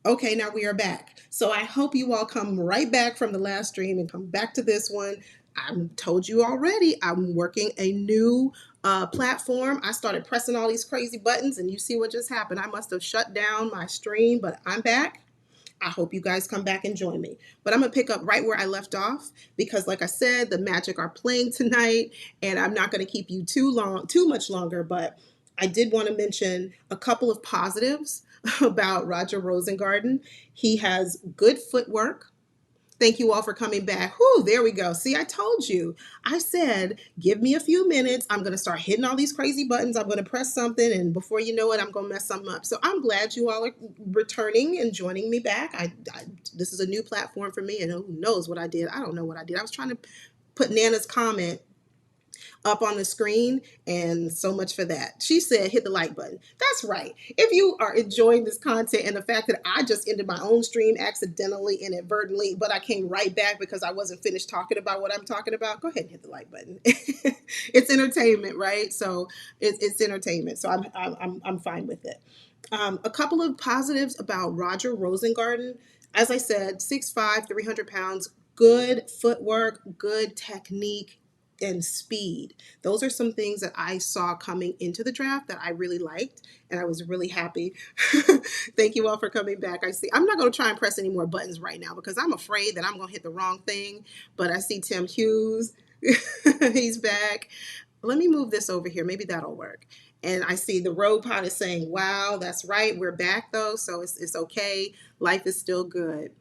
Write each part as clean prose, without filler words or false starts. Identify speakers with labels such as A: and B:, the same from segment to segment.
A: Okay, now we are back. So I hope you all come right back from the last stream and come back to this one. I told you already, I'm working a new platform. I started pressing all these crazy buttons, and you see what just happened. I must have shut down my stream, but I'm back. I hope you guys come back and join me. But I'm going to pick up right where I left off because, like I said, the Magic are playing tonight, and I'm not going to keep you too much longer. But I did want to mention a couple of positives about Roger Rosengarden. He has good footwork. Thank you all for coming back. Whew, there we go. See, I told you. I said, give me a few minutes. I'm going to start hitting all these crazy buttons. I'm going to press something, and before you know it, I'm going to mess something up. So I'm glad you all are returning and joining me back. This is a new platform for me, and who knows what I did. I don't know what I did. I was trying to put Nana's comment up on the screen, and so much for that. She said hit the like button. That's right. If you are enjoying this content and the fact that I just ended my own stream accidentally, inadvertently, but I came right back because I wasn't finished talking about what I'm talking about, go ahead and hit the like button. It's entertainment, right? So it's entertainment, so I'm fine with it. A couple of positives about Roger Rosengarten. As I said, 6'5", 300 pounds, good footwork, good technique, and speed. Those are some things that I saw coming into the draft that I really liked, and I was really happy. Thank you all for coming back. I see. I'm not going to try and press any more buttons right now because I'm afraid that I'm going to hit the wrong thing. But I see Tim Hughes. He's back. Let me move this over here. Maybe that'll work. And I see the Road Pod is saying, wow, that's right. We're back though. So it's okay. Life is still good.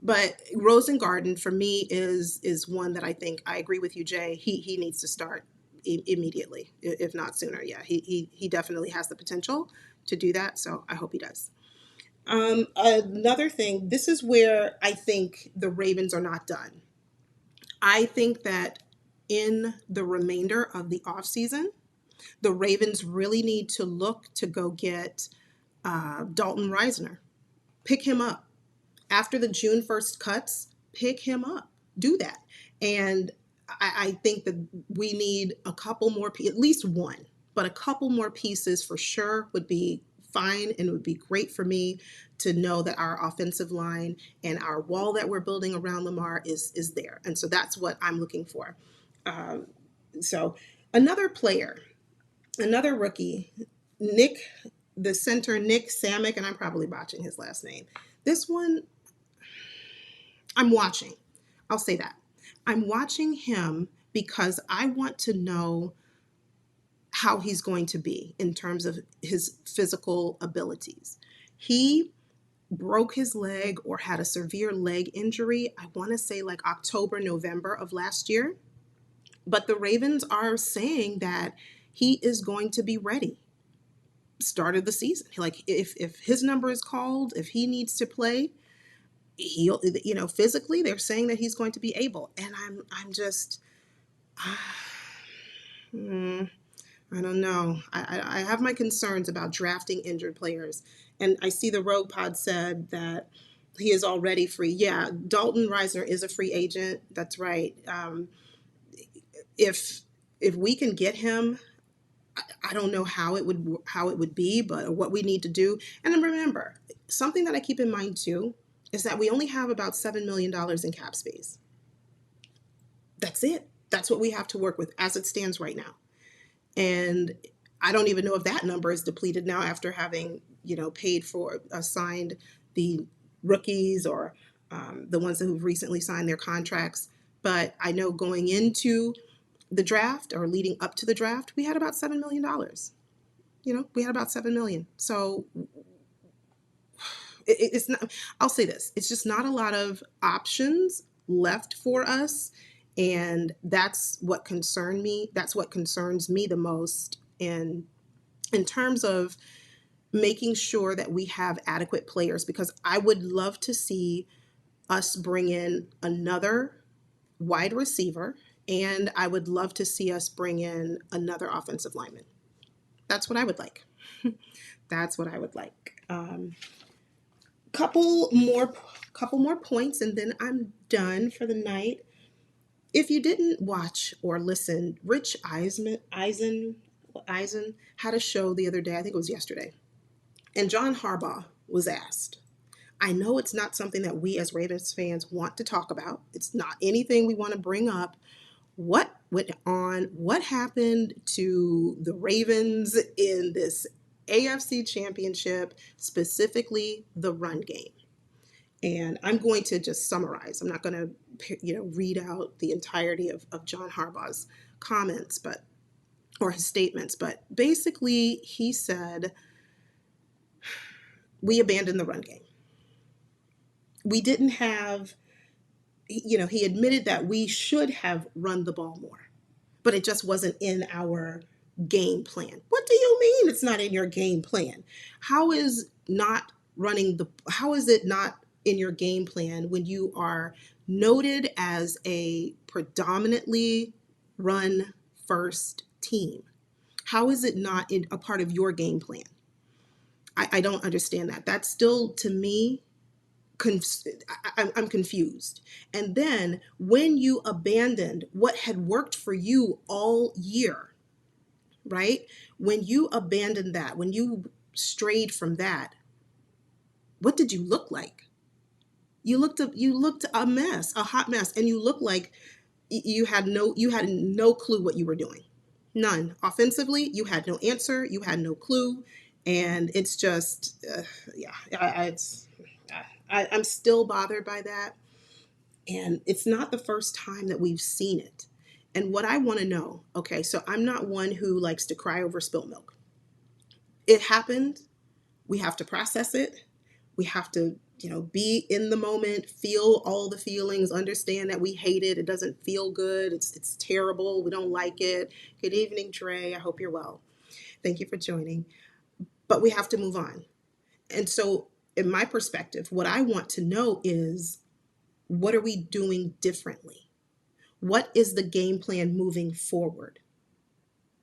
A: But Rosengarten for me is one that I think I agree with you, Jay. He needs to start immediately, if not sooner. Yeah, he definitely has the potential to do that. So I hope he does. Another thing, this is where I think the Ravens are not done. I think that in the remainder of the offseason, the Ravens really need to look to go get Dalton Reisner. Pick him up. After the June 1st cuts, pick him up. Do that. And I think that we need a couple more, at least one, but a couple more pieces for sure would be fine, and it would be great for me to know that our offensive line and our wall that we're building around Lamar is there. And so that's what I'm looking for. So another player, another rookie, Nick, the center, Nick Samick, and I'm probably botching his last name. This one, I'm watching. I'll say that. I'm watching him because I want to know how he's going to be in terms of his physical abilities. He broke his leg or had a severe leg injury, I want to say like October, November of last year. But the Ravens are saying that he is going to be ready. Start of the season. Like if his number is called, if he needs to play, he'll, physically they're saying that he's going to be able. And I'm just I don't know. I have my concerns about drafting injured players. And I see the Rogue Pod said that he is already free. Yeah, Dalton Reisner is a free agent. That's right. If we can get him, I don't know how it would be, but what we need to do. And then remember, something that I keep in mind too is that we only have about $7 million in cap space. That's it. That's what we have to work with as it stands right now. And I don't even know if that number is depleted now after having, paid for, signed the rookies or the ones who've recently signed their contracts. But I know going into the draft or leading up to the draft, we had about $7 million. We had about $7 million. So it's not, I'll say this, it's just not a lot of options left for us. And that's what concerned me. That's what concerns me the most in terms of making sure that we have adequate players, because I would love to see us bring in another wide receiver, and I would love to see us bring in another offensive lineman. That's what I would like. That's what I would like. Couple more points, and then I'm done for the night. If you didn't watch or listen, Rich Eisen had a show the other day, I think it was yesterday, and John Harbaugh was asked. I know it's not something that we as Ravens fans want to talk about. It's not anything we want to bring up. What went on? What happened to the Ravens in this AFC championship, specifically the run game? And I'm going to just summarize. I'm not going to, read out the entirety of John Harbaugh's comments, or his statements. But basically, he said, we abandoned the run game. We didn't have, he admitted that we should have run the ball more, but it just wasn't in our game plan. What do you mean it's not in your game plan? How is it not in your game plan when you are noted as a predominantly run first team? How is it not a part of your game plan? I don't understand that. That's still, to me, I'm confused. And then when you abandoned what had worked for you all year, right? When you abandoned that, when you strayed from that, what did you look like? You looked a mess, a hot mess, and you looked like you had no clue what you were doing. None. Offensively, you had no answer, you had no clue, and it's just I'm still bothered by that. And it's not the first time that we've seen it. And what I want to know, okay, so I'm not one who likes to cry over spilt milk. It happened. We have to process it. We have to, be in the moment, feel all the feelings, understand that we hate it. It doesn't feel good. It's terrible. We don't like it. Good evening, Dre. I hope you're well. Thank you for joining. But we have to move on. And so, in my perspective, what I want to know is, what are we doing differently? What is the game plan moving forward?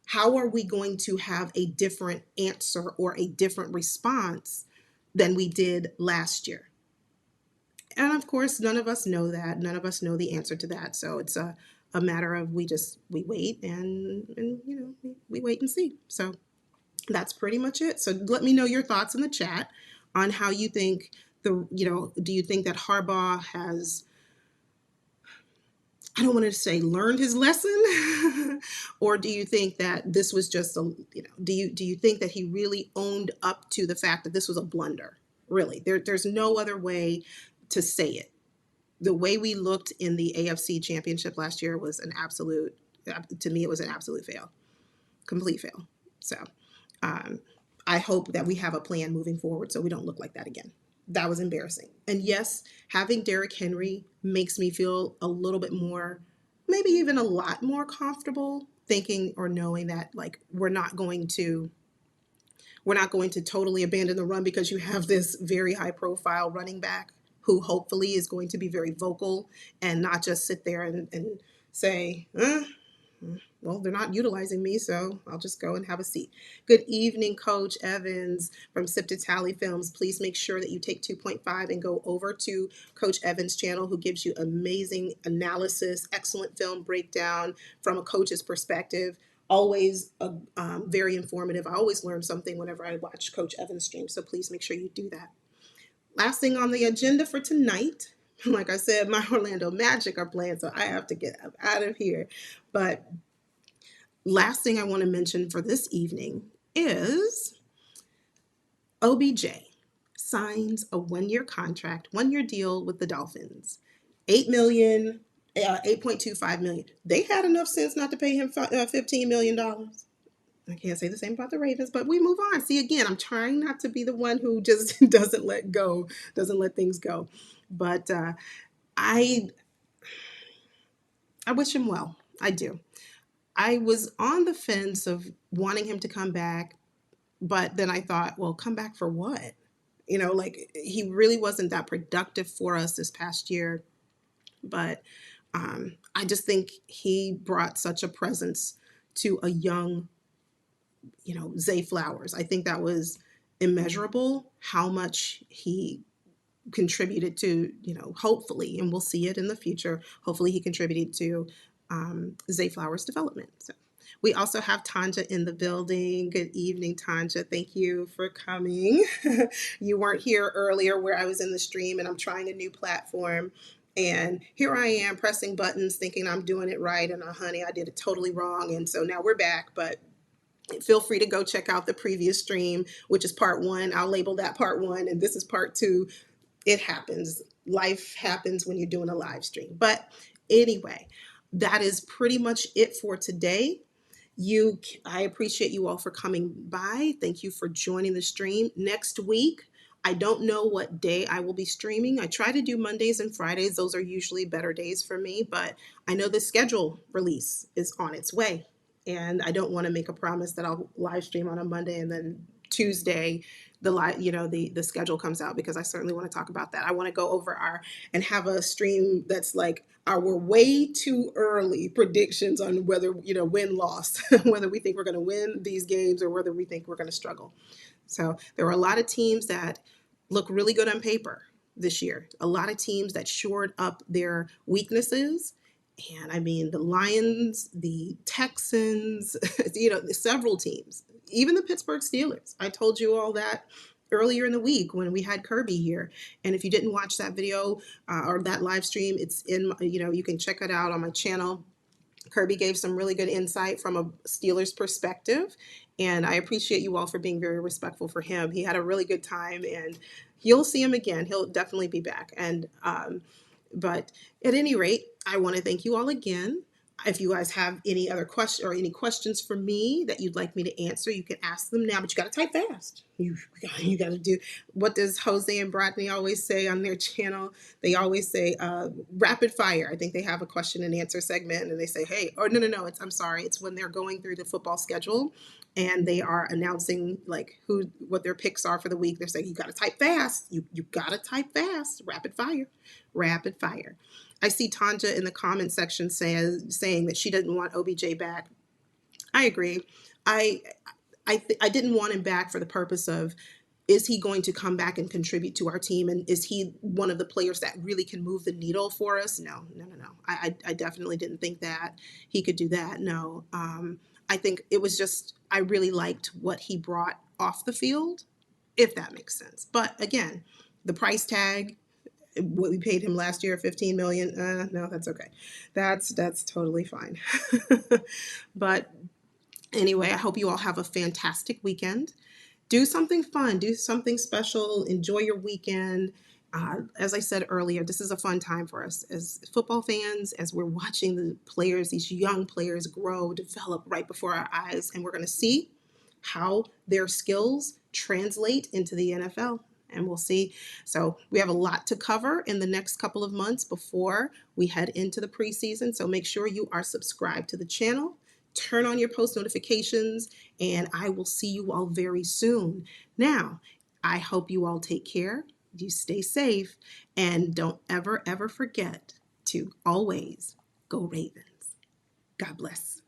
A: How are we going to have a different answer or a different response than we did last year? And of course, none of us know that. None of us know the answer to that. So it's a matter of we wait and we wait and see. So that's pretty much it. So let me know your thoughts in the chat on how you think do you think that Harbaugh has, I don't want to say learned his lesson, or do you think that this was just do you think that he really owned up to the fact that this was a blunder? Really, there's no other way to say it. The way we looked in the AFC championship last year was to me, it was an absolute fail, complete fail. So I hope that we have a plan moving forward so we don't look like that again. That was embarrassing. And yes, having Derrick Henry makes me feel a little bit more, maybe even a lot more comfortable thinking or knowing that we're not going to totally abandon the run, because you have this very high profile running back who hopefully is going to be very vocal and not just sit there and say, well, they're not utilizing me, so I'll just go and have a seat. Good evening, Coach Evans from Sip to Tally Films. Please make sure that you take 2.5 and go over to Coach Evans' channel, who gives you amazing analysis, excellent film breakdown from a coach's perspective. Always very informative. I always learn something whenever I watch Coach Evans stream, so please make sure you do that. Last thing on the agenda for tonight, like I said, my Orlando Magic are playing, so I have to get out of here. But last thing I want to mention for this evening is OBJ signs a 1-year contract, 1-year deal with the Dolphins. $8.25 million. They had enough sense not to pay him $15 million. I can't say the same about the Ravens, but we move on. See, again, I'm trying not to be the one who just doesn't let things go. But I wish him well. I do. I was on the fence of wanting him to come back, but then I thought, well, come back for what? He really wasn't that productive for us this past year. But I just think he brought such a presence to a young, Zay Flowers. I think that was immeasurable how much he contributed to, hopefully, and we'll see it in the future, hopefully he contributed to Zay Flowers' development. So We also have Tanja in the building. Good evening, Tanja. Thank you for coming. You weren't here earlier where I was in the stream and I'm trying a new platform. And here I am pressing buttons thinking I'm doing it right. And honey, I did it totally wrong. And so now we're back. But feel free to go check out the previous stream, which is part one. I'll label that part one. And this is part two. It happens. Life happens when you're doing a live stream. But anyway, that is pretty much it for today. I appreciate you all for coming by. Thank you for joining the stream. Next week, I don't know what day I will be streaming. I try to do Mondays and Fridays. Those are usually better days for me, but I know the schedule release is on its way. And I don't want to make a promise that I'll live stream on a Monday and then Tuesday the schedule comes out, because I certainly want to talk about that. I want to go over and have a stream that's like our way too early predictions on whether win loss, whether we think we're going to win these games or whether we think we're going to struggle. So there are a lot of teams that look really good on paper this year. A lot of teams that shored up their weaknesses. And I mean, the Lions, the Texans, several teams, even the Pittsburgh Steelers. I told you all that earlier in the week when we had Kirby here. And if you didn't watch that video or that live stream, it's you can check it out on my channel. Kirby gave some really good insight from a Steelers perspective. And I appreciate you all for being very respectful for him. He had a really good time, and you'll see him again. He'll definitely be back. And but at any rate, I want to thank you all again. If you guys have any other questions or any questions for me that you'd like me to answer, you can ask them now, but you got to type fast. You got to do, what does Jose and Bradley always say on their channel? They always say rapid fire. I think they have a question and answer segment, and they say, hey, or no, I'm sorry. It's when they're going through the football schedule and they are announcing like what their picks are for the week. They're saying, you got to type fast. You got to type fast. Rapid fire. Rapid fire. I see Tanja in the comment section saying that she doesn't want OBJ back. I agree. I didn't want him back for the purpose of, is he going to come back and contribute to our team? And is he one of the players that really can move the needle for us? No. I definitely didn't think that he could do that. No. I think it was just, I really liked what he brought off the field, if that makes sense. But again, the price tag, what we paid him last year, $15 million. No, that's okay. That's totally fine. But anyway, I hope you all have a fantastic weekend. Do something fun, do something special, enjoy your weekend. As I said earlier, this is a fun time for us as football fans, as we're watching the players, these young players grow, develop right before our eyes, and we're going to see how their skills translate into the NFL. And we'll see. So we have a lot to cover in the next couple of months before we head into the preseason. So make sure you are subscribed to the channel. Turn on your post notifications, and I will see you all very soon. Now, I hope you all take care, you stay safe, and don't ever forget to always go Ravens. God bless.